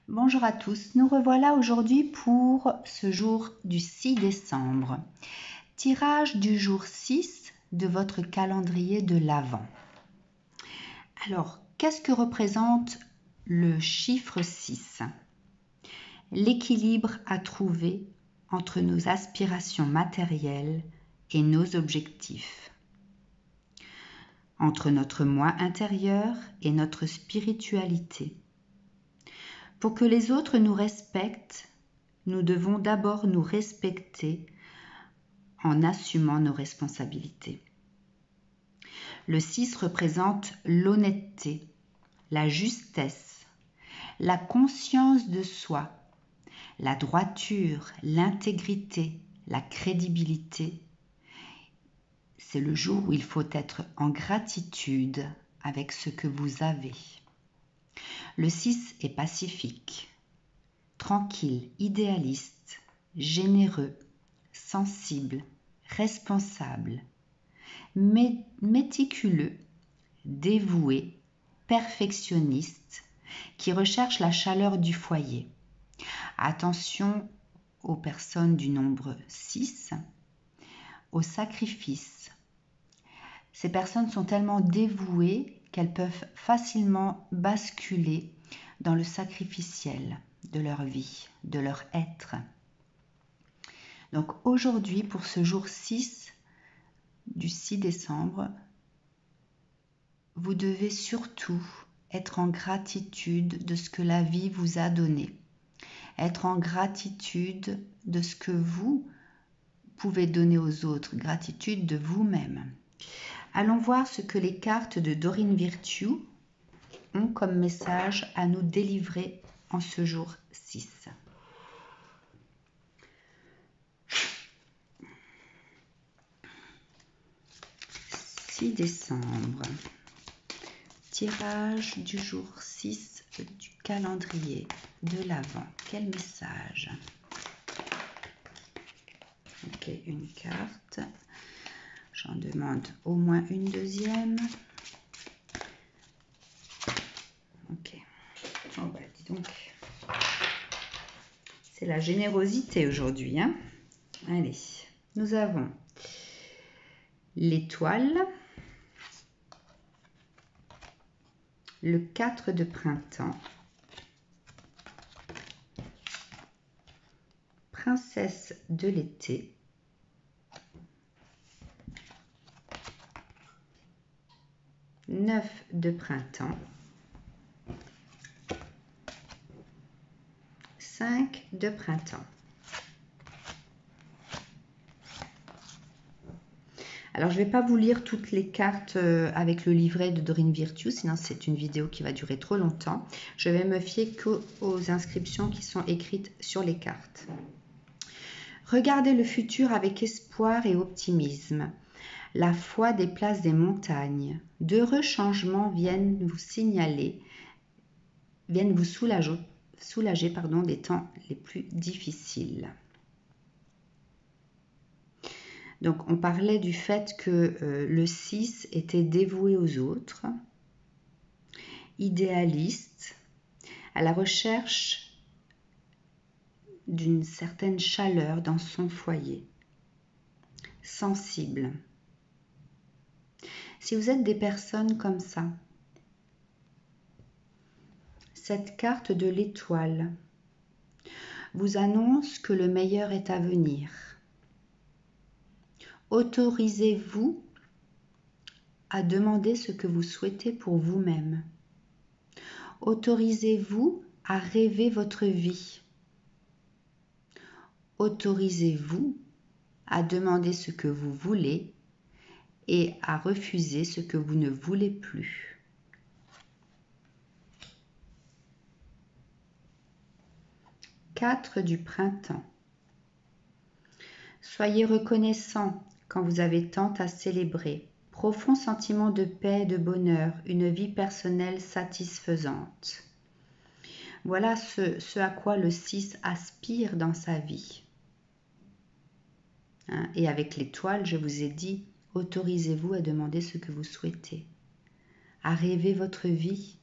Bonjour à tous, nous revoilà aujourd'hui pour ce jour du 6 décembre. Tirage du jour 6 de votre calendrier de l'Avent. Alors, qu'est-ce que représente le chiffre 6? L'équilibre à trouver entre nos aspirations matérielles et nos objectifs. Entre notre moi intérieur et notre spiritualité. Pour que les autres nous respectent, nous devons d'abord nous respecter en assumant nos responsabilités. Le 6 représente l'honnêteté, la justesse, la conscience de soi, la droiture, l'intégrité, la crédibilité. C'est le jour où il faut être en gratitude avec ce que vous avez. Le 6 est pacifique, tranquille, idéaliste, généreux, sensible, responsable, méticuleux, dévoué, perfectionniste, qui recherche la chaleur du foyer. Attention aux personnes du nombre 6, au sacrifice. Ces personnes sont tellement dévouées qu'elles peuvent facilement basculer dans le sacrificiel de leur vie, de leur être. Donc aujourd'hui, pour ce jour 6 du 6 décembre, vous devez surtout être en gratitude de ce que la vie vous a donné. Être en gratitude de ce que vous pouvez donner aux autres, gratitude de vous-même. Allons voir ce que les cartes de Dorine Virtue ont comme message à nous délivrer en ce jour 6. 6 décembre. Tirage du jour 6 du calendrier de l'Avent. Quel message? Ok, une carte. J'en demande au moins une deuxième. Ok. Oh bah dis donc. C'est la générosité aujourd'hui, hein? Allez, nous avons l'étoile, le 4 de printemps, princesse de l'été, neuf de printemps, 5 de printemps. Alors, je ne vais pas vous lire toutes les cartes avec le livret de Dorine Virtue, sinon c'est une vidéo qui va durer trop longtemps. Je vais me fier qu'aux inscriptions qui sont écrites sur les cartes. Regardez le futur avec espoir et optimisme. La foi déplace des montagnes. D'heureux changements viennent vous signaler, viennent vous soulager des temps les plus difficiles. Donc, on parlait du fait que le 6 était dévoué aux autres, idéaliste, à la recherche d'une certaine chaleur dans son foyer, sensible. Si vous êtes des personnes comme ça, cette carte de l'étoile vous annonce que le meilleur est à venir. Autorisez-vous à demander ce que vous souhaitez pour vous-même. Autorisez-vous à rêver votre vie. Autorisez-vous à demander ce que vous voulez et à refuser ce que vous ne voulez plus. Quatre du printemps. Soyez reconnaissant quand vous avez tant à célébrer. Profond sentiment de paix et de bonheur, une vie personnelle satisfaisante. Voilà ce à quoi le 6 aspire dans sa vie. Et avec l'étoile, je vous ai dit, autorisez-vous à demander ce que vous souhaitez, à rêver votre vie,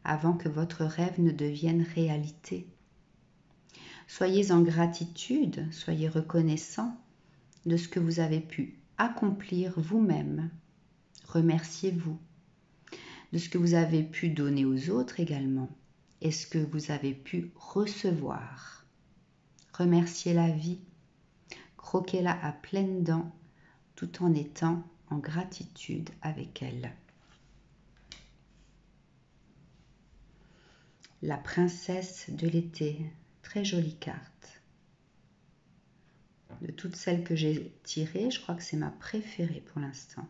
avant que votre rêve ne devienne réalité. Soyez en gratitude, soyez reconnaissant de ce que vous avez pu accomplir vous-même. Remerciez-vous de ce que vous avez pu donner aux autres également et ce que vous avez pu recevoir. Remerciez la vie, croquez-la à pleines dents tout en étant en gratitude avec elle. La princesse de l'été, très jolie carte. De toutes celles que j'ai tirées, je crois que c'est ma préférée pour l'instant.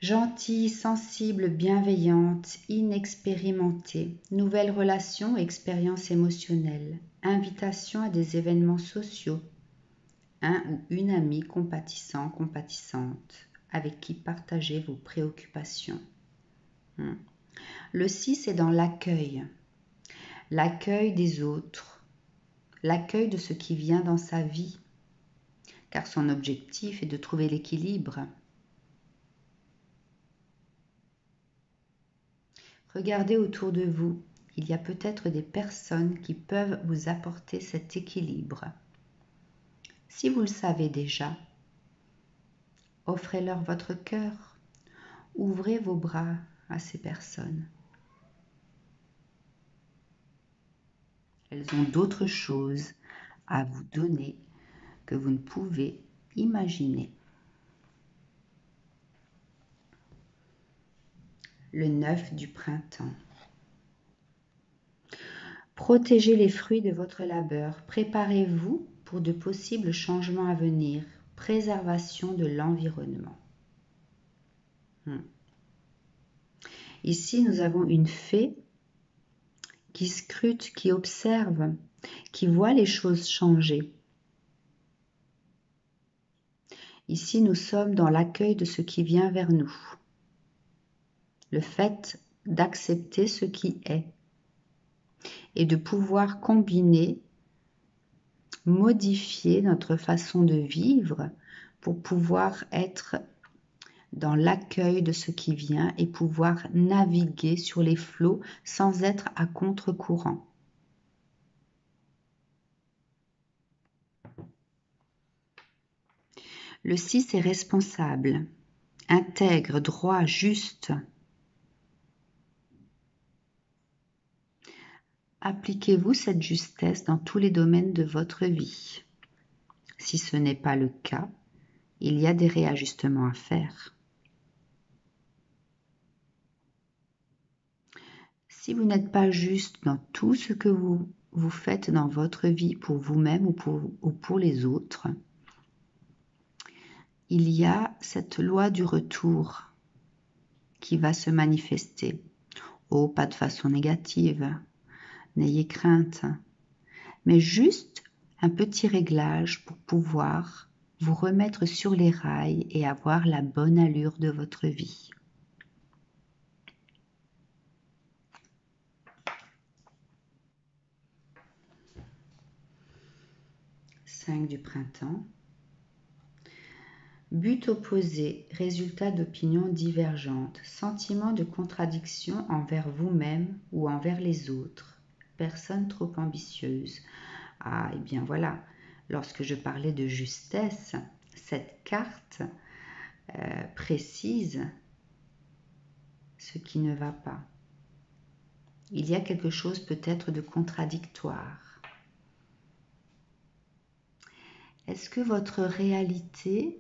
Gentille, sensible, bienveillante, inexpérimentée, nouvelle relation, expérience émotionnelle, invitation à des événements sociaux, un ou une amie compatissant, compatissante, avec qui partager vos préoccupations. Le 6 est dans l'accueil des autres, l'accueil de ce qui vient dans sa vie, car son objectif est de trouver l'équilibre. Regardez autour de vous, il y a peut-être des personnes qui peuvent vous apporter cet équilibre. Si vous le savez déjà, offrez-leur votre cœur, ouvrez vos bras à ces personnes. Elles ont d'autres choses à vous donner que vous ne pouvez imaginer. Le 9 du printemps. Protégez les fruits de votre labeur. Préparez-vous pour de possibles changements à venir. Préservation de l'environnement. Ici, nous avons une fée qui scrute, qui observe, qui voit les choses changer. Ici, nous sommes dans l'accueil de ce qui vient vers nous. Le fait d'accepter ce qui est et de pouvoir combiner, modifier notre façon de vivre pour pouvoir être dans l'accueil de ce qui vient et pouvoir naviguer sur les flots sans être à contre-courant. Le 6 est responsable, intègre, droit, juste. Appliquez-vous cette justesse dans tous les domaines de votre vie. Si ce n'est pas le cas, il y a des réajustements à faire. Si vous n'êtes pas juste dans tout ce que vous faites dans votre vie pour vous-même ou pour les autres, il y a cette loi du retour qui va se manifester. Oh, pas de façon négative, n'ayez crainte, mais juste un petit réglage pour pouvoir vous remettre sur les rails et avoir la bonne allure de votre vie. Cinq du printemps. But opposé, résultat d'opinions divergentes, sentiment de contradiction envers vous-même ou envers les autres, personne trop ambitieuse. Ah, et bien voilà, lorsque je parlais de justesse, cette carte précise ce qui ne va pas. Il y a quelque chose peut-être de contradictoire. Est-ce que votre réalité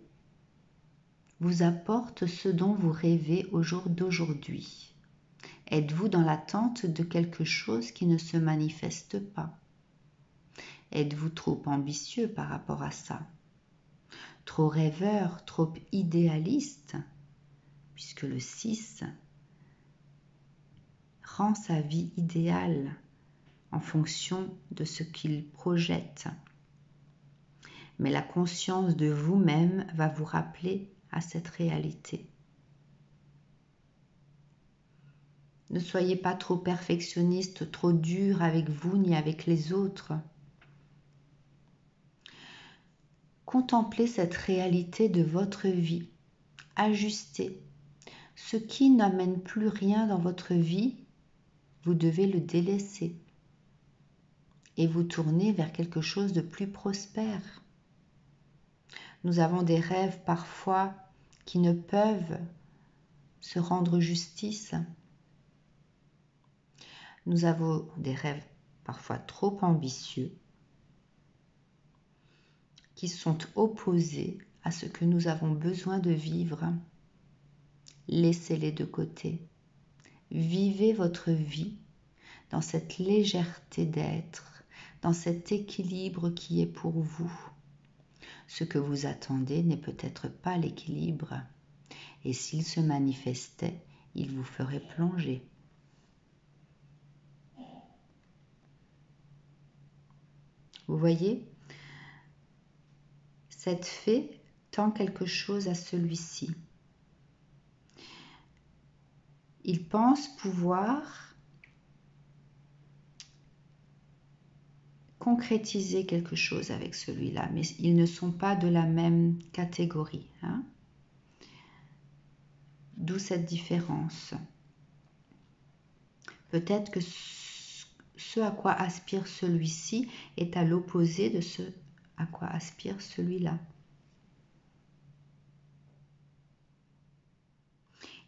vous apporte ce dont vous rêvez au jour d'aujourd'hui? Êtes-vous dans l'attente de quelque chose qui ne se manifeste pas? Êtes-vous trop ambitieux par rapport à ça? Trop rêveur, trop idéaliste? Puisque le 6 rend sa vie idéale en fonction de ce qu'il projette. Mais la conscience de vous-même va vous rappeler à cette réalité. Ne soyez pas trop perfectionniste, trop dur avec vous ni avec les autres. Contemplez cette réalité de votre vie, ajustez, Ce qui n'amène plus rien dans votre vie, vous devez le délaisser et vous tourner vers quelque chose de plus prospère. Nous avons des rêves parfois qui ne peuvent se rendre justice. Nous avons des rêves parfois trop ambitieux qui sont opposés à ce que nous avons besoin de vivre. Laissez-les de côté. Vivez votre vie dans cette légèreté d'être, dans cet équilibre qui est pour vous. Ce que vous attendez n'est peut-être pas l'équilibre, et s'il se manifestait, il vous ferait plonger. Vous voyez, cette fée tend quelque chose à celui-ci. Il pense pouvoir concrétiser quelque chose avec celui-là, mais ils ne sont pas de la même catégorie. Hein? D'où cette différence. Peut-être que ce à quoi aspire celui-ci est à l'opposé de ce à quoi aspire celui-là.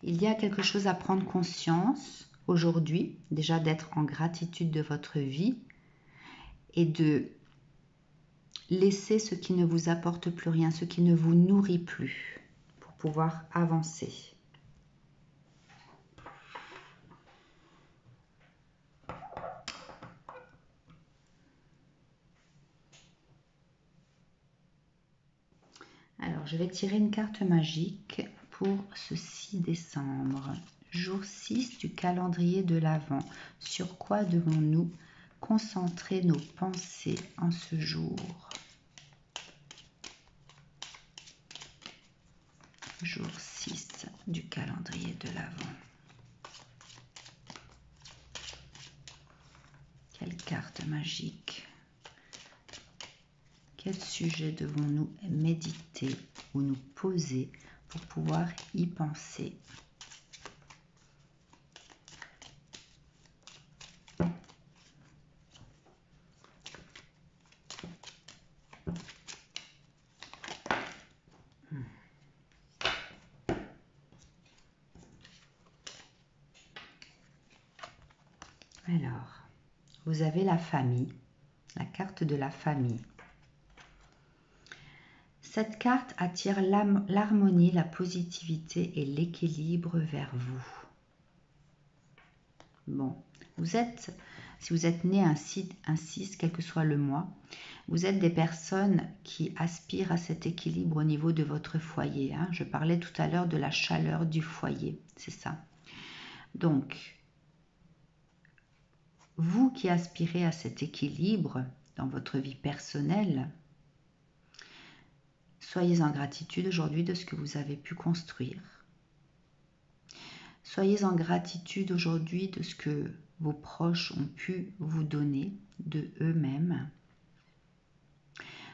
Il y a quelque chose à prendre conscience aujourd'hui, déjà d'être en gratitude de votre vie et de laisser ce qui ne vous apporte plus rien, ce qui ne vous nourrit plus, pour pouvoir avancer. Alors, je vais tirer une carte magique pour ce 6 décembre, jour 6 du calendrier de l'Avent. Sur quoi devons-nous concentrer nos pensées en ce jour? Jour 6 du calendrier de l'Avent. Quelle carte magique? Quel sujet devons-nous méditer ou nous poser pour pouvoir y penser? Alors, vous avez la famille, la carte de la famille. Cette carte attire l'harmonie, la positivité et l'équilibre vers vous. Bon, si vous êtes né un 6, quel que soit le mois, vous êtes des personnes qui aspirent à cet équilibre au niveau de votre foyer. Hein. Je parlais tout à l'heure de la chaleur du foyer, c'est ça. Donc, vous qui aspirez à cet équilibre dans votre vie personnelle, soyez en gratitude aujourd'hui de ce que vous avez pu construire. Soyez en gratitude aujourd'hui de ce que vos proches ont pu vous donner de eux-mêmes.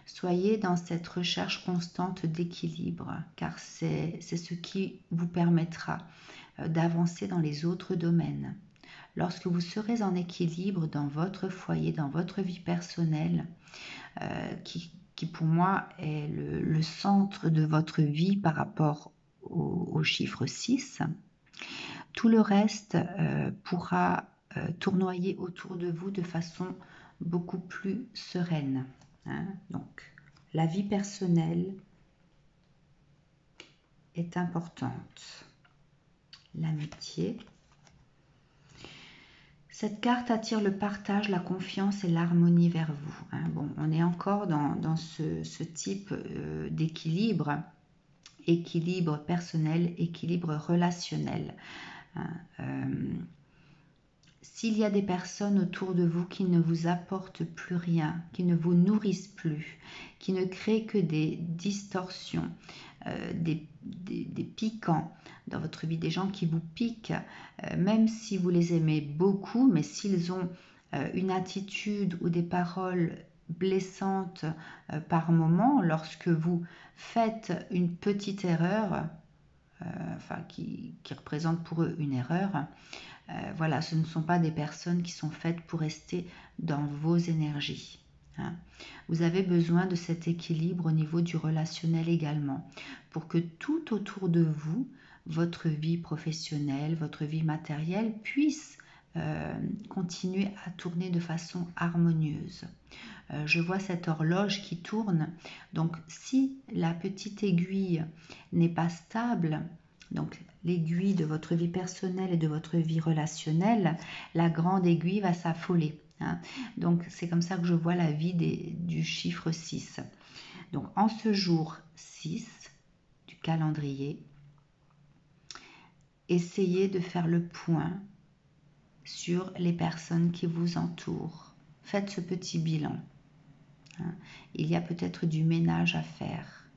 Soyez dans cette recherche constante d'équilibre, car c'est ce qui vous permettra d'avancer dans les autres domaines. Lorsque vous serez en équilibre dans votre foyer, dans votre vie personnelle, qui pour moi est le centre de votre vie par rapport au chiffre 6, tout le reste pourra tournoyer autour de vous de façon beaucoup plus sereine. Hein. Donc, la vie personnelle est importante. L'amitié. Cette carte attire le partage, la confiance et l'harmonie vers vous. Hein. Bon, on est encore dans ce type d'équilibre, équilibre personnel, équilibre relationnel. Hein. S'il y a des personnes autour de vous qui ne vous apportent plus rien, qui ne vous nourrissent plus, qui ne créent que des distorsions, des piquants dans votre vie, des gens qui vous piquent, même si vous les aimez beaucoup, mais s'ils ont une attitude ou des paroles blessantes par moment, lorsque vous faites une petite erreur, enfin qui représentent pour eux une erreur. Voilà, ce ne sont pas des personnes qui sont faites pour rester dans vos énergies. Hein. Vous avez besoin de cet équilibre au niveau du relationnel également, pour que tout autour de vous, votre vie professionnelle, votre vie matérielle, puisse continuer à tourner de façon harmonieuse. Je vois cette horloge qui tourne, donc si la petite aiguille n'est pas stable, donc l'aiguille de votre vie personnelle et de votre vie relationnelle, la grande aiguille va s'affoler. Hein. Donc c'est comme ça que je vois la vie du chiffre 6. Donc en ce jour 6 du calendrier, essayez de faire le point sur les personnes qui vous entourent. Faites ce petit bilan. Hein. Il y a peut-être du ménage à faire.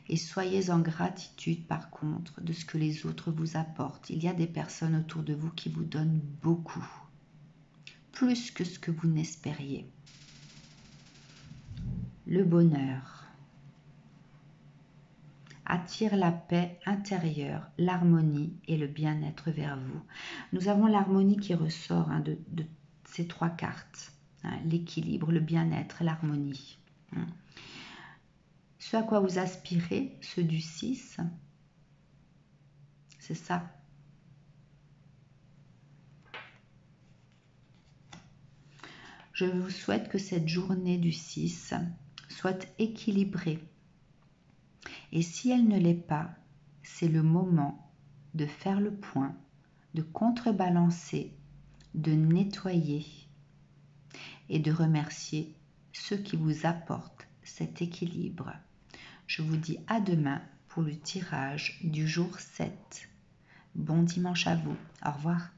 Et soyez en gratitude par contre de ce que les autres vous apportent. Il y a des personnes autour de vous qui vous donnent beaucoup, plus que ce que vous n'espériez. Le bonheur attire la paix intérieure, l'harmonie et le bien-être vers vous. Nous avons l'harmonie qui ressort de ces 3 cartes. L'équilibre, le bien-être, l'harmonie. Ce à quoi vous aspirez, ceux du 6, c'est ça. Je vous souhaite que cette journée du 6 soit équilibrée. Et si elle ne l'est pas, c'est le moment de faire le point, de contrebalancer, de nettoyer et de remercier ceux qui vous apportent cet équilibre. Je vous dis à demain pour le tirage du jour 7. Bon dimanche à vous. Au revoir.